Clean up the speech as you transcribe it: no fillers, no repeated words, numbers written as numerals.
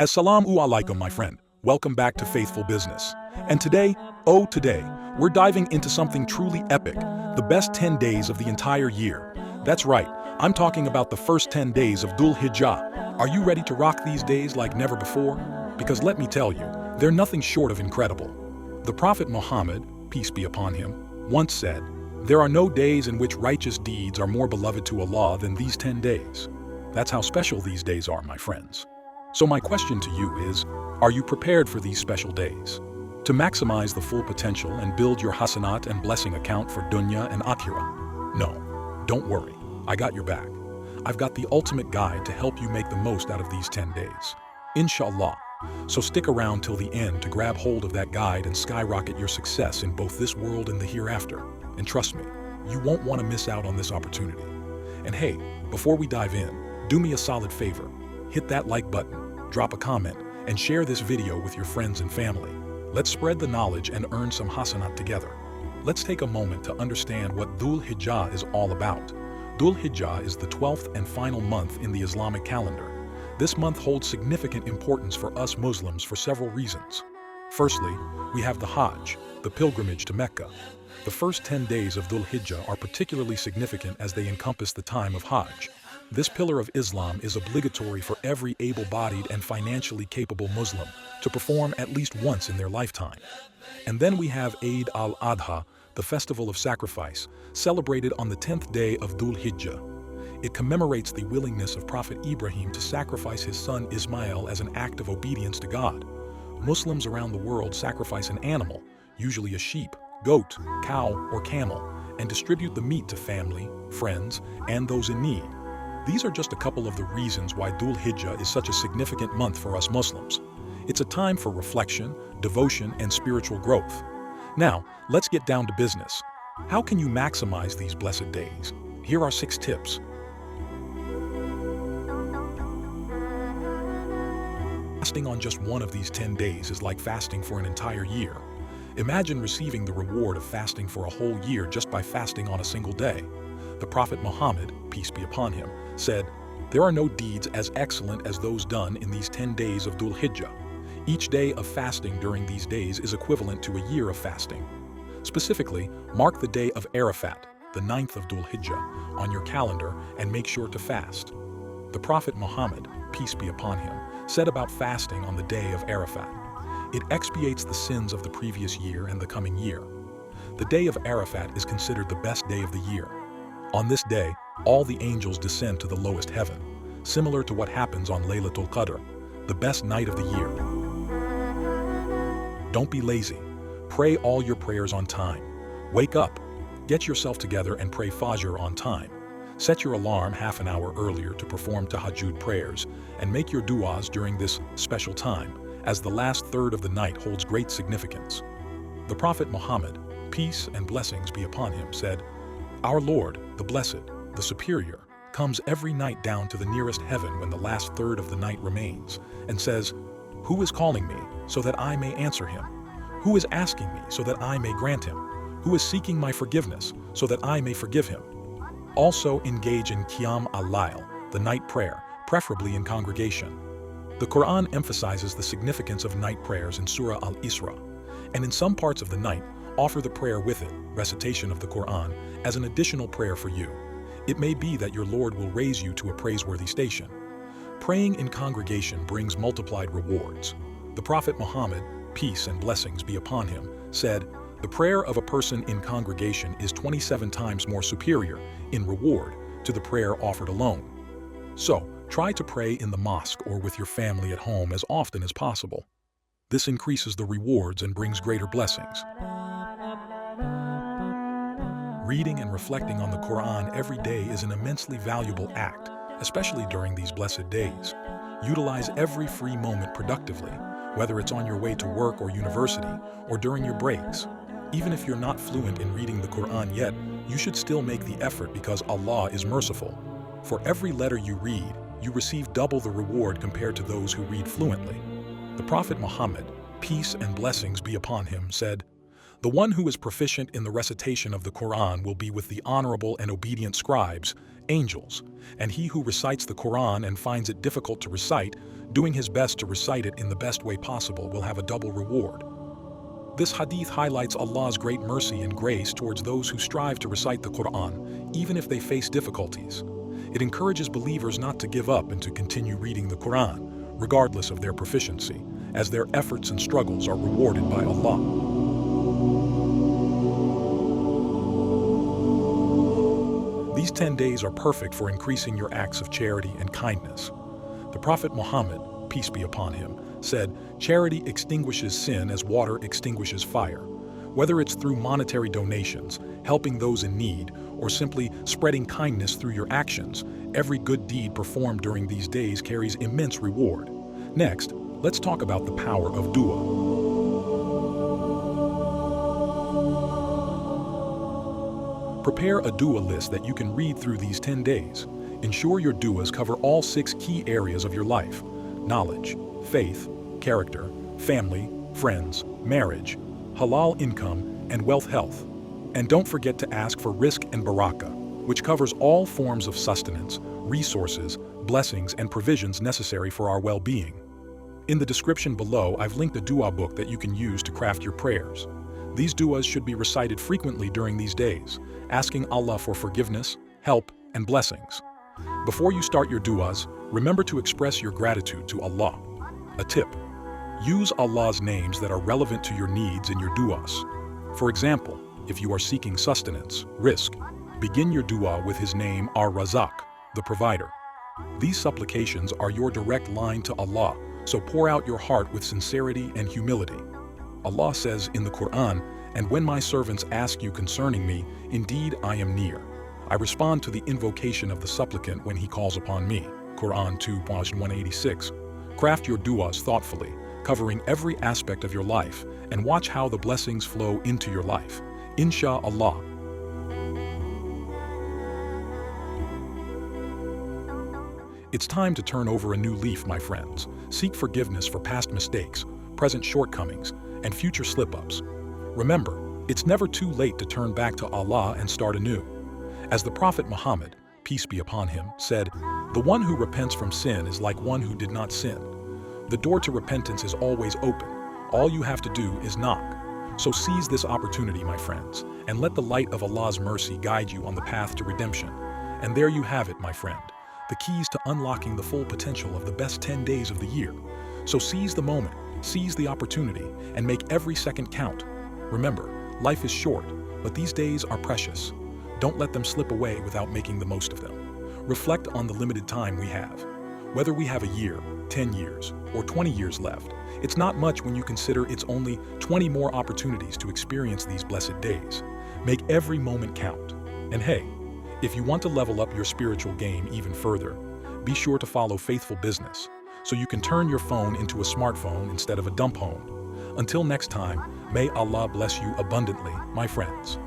𝘃𝗵𝗱𝗶𝗀, my friend. Welcome back to Faithful Business. And today, we're diving into something truly epic, the best 10 days of the entire year. That's right, I'm talking about the first 10 days of Dhul Hijjah. Are you ready to rock these days like never before? Because let me tell you, they're nothing short of incredible. The Prophet Muhammad, peace be upon him, once said, "There are no days in which righteous deeds are more beloved to Allah than these 10 days. That's how special these days are, my friends. So my question to you is, are you prepared for these special days? To maximize the full potential and build your hasanat and blessing account for dunya and akhirah? No, don't worry, I got your back. I've got the ultimate guide to help you make the most out of these 10 days. Inshallah. So stick around till the end to grab hold of that guide and skyrocket your success in both this world and the hereafter. And trust me, you won't want to miss out on this opportunity. And hey, before we dive in, do me a solid favor. Hit that like button, drop a comment, and share this video with your friends and family. Let's spread the knowledge and earn some hasanat together. Let's take a moment to understand what Dhul Hijjah is all about. Dhul Hijjah is the 12th and final month in the Islamic calendar. This month holds significant importance for us Muslims for several reasons. Firstly, we have the Hajj, the pilgrimage to Mecca. The first 10 days of Dhul Hijjah are particularly significant as they encompass the time of Hajj. This pillar of Islam is obligatory for every able-bodied and financially capable Muslim to perform at least once in their lifetime. And then we have Eid al-Adha, the festival of sacrifice, celebrated on the 10th day of Dhul Hijjah. It commemorates the willingness of Prophet Ibrahim to sacrifice his son Ismail as an act of obedience to God. Muslims around the world sacrifice an animal, usually a sheep, goat, cow, or camel, and distribute the meat to family, friends, and those in need. These are just a couple of the reasons why Dhul Hijjah is such a significant month for us Muslims. It's a time for reflection, devotion, and spiritual growth. Now, let's get down to business. How can you maximize these blessed days? Here are 6 tips. Fasting on just one of these 10 days is like fasting for an entire year. Imagine receiving the reward of fasting for a whole year just by fasting on a single day. The Prophet Muhammad, peace be upon him, said, "There are no deeds as excellent as those done in these 10 days of Dhul Hijjah. Each day of fasting during these days is equivalent to a year of fasting." Specifically, mark the day of Arafat, the 9th of Dhul Hijjah, on your calendar and make sure to fast. The Prophet Muhammad, peace be upon him, said about fasting on the day of Arafat, "It expiates the sins of the previous year and the coming year." The day of Arafat is considered the best day of the year. On this day, all the angels descend to the lowest heaven, similar to what happens on Laylatul Qadr, the best night of the year. Don't be lazy. Pray all your prayers on time. Wake up, get yourself together and pray Fajr on time. Set your alarm half an hour earlier to perform tahajjud prayers and make your du'as during this special time, as the last third of the night holds great significance. The Prophet Muhammad, peace and blessings be upon him, said, "Our Lord, the Blessed, the Superior, comes every night down to the nearest heaven when the last third of the night remains, and says, 'Who is calling me so that I may answer him? Who is asking me so that I may grant him? Who is seeking my forgiveness so that I may forgive him?' Also engage in Qiyam al-Layl, the night prayer, preferably in congregation. The Qur'an emphasizes the significance of night prayers in Surah Al-Isra, and in some parts of the night, offer the prayer with it, recitation of the Qur'an, as an additional prayer for you. It may be that your Lord will raise you to a praiseworthy station. Praying in congregation brings multiplied rewards. The Prophet Muhammad, peace and blessings be upon him, said, "The prayer of a person in congregation is 27 times more superior in reward to the prayer offered alone." So, try to pray in the mosque or with your family at home as often as possible. This increases the rewards and brings greater blessings. Reading and reflecting on the Qur'an every day is an immensely valuable act, especially during these blessed days. Utilize every free moment productively, whether it's on your way to work or university, or during your breaks. Even if you're not fluent in reading the Qur'an yet, you should still make the effort because Allah is merciful. For every letter you read, you receive double the reward compared to those who read fluently. The Prophet Muhammad, peace and blessings be upon him, said, "The one who is proficient in the recitation of the Qur'an will be with the honorable and obedient scribes, angels, and he who recites the Qur'an and finds it difficult to recite, doing his best to recite it in the best way possible will have a double reward. This hadith highlights Allah's great mercy and grace towards those who strive to recite the Qur'an, even if they face difficulties. It encourages believers not to give up and to continue reading the Qur'an, regardless of their proficiency, as their efforts and struggles are rewarded by Allah. These 10 days are perfect for increasing your acts of charity and kindness. The Prophet Muhammad, peace be upon him, said, "Charity extinguishes sin as water extinguishes fire." Whether it's through monetary donations, helping those in need, or simply spreading kindness through your actions, every good deed performed during these days carries immense reward. Next, let's talk about the power of dua. Prepare a dua list that you can read through these 10 days. Ensure your duas cover all 6 key areas of your life: knowledge, faith, character, family, friends, marriage, halal income, and wealth health. And don't forget to ask for Rizq and Barakah, which covers all forms of sustenance, resources, blessings, and provisions necessary for our well-being. In the description below, I've linked a dua book that you can use to craft your prayers. These duas should be recited frequently during these days, asking Allah for forgiveness, help, and blessings. Before you start your duas, remember to express your gratitude to Allah. A tip: use Allah's names that are relevant to your needs in your duas. For example, if you are seeking sustenance, rizq, begin your dua with His name 𝗪𝗵𝗁, the provider. These supplications are your direct line to Allah, so pour out your heart with sincerity and humility. Allah says in the Qur'an, "And when my servants ask you concerning me, indeed I am near. I respond to the invocation of the supplicant when he calls upon me." Qur'an 2:186. Craft your duas thoughtfully, covering every aspect of your life, and watch how the blessings flow into your life. Insha'Allah. It's time to turn over a new leaf, my friends. Seek forgiveness for past mistakes, present shortcomings, and future slip-ups. Remember, it's never too late to turn back to Allah and start anew. As the Prophet Muhammad, peace be upon him, said, "The one who repents from sin is like one who did not sin." The door to repentance is always open. All you have to do is knock. So seize this opportunity, my friends, and let the light of Allah's mercy guide you on the path to redemption. And there you have it, my friend, the keys to unlocking the full potential of the best 10 days of the year. So seize the moment, seize the opportunity, and make every second count. Remember, life is short, but these days are precious. Don't let them slip away without making the most of them. Reflect on the limited time we have. Whether we have a year, 10 years, or 20 years left, it's not much when you consider it's only 20 more opportunities to experience these blessed days. Make every moment count. And hey, if you want to level up your spiritual game even further, be sure to follow Faithful Business, so you can turn your phone into a smartphone instead of a dumb phone. Until next time, may Allah bless you abundantly, my friends.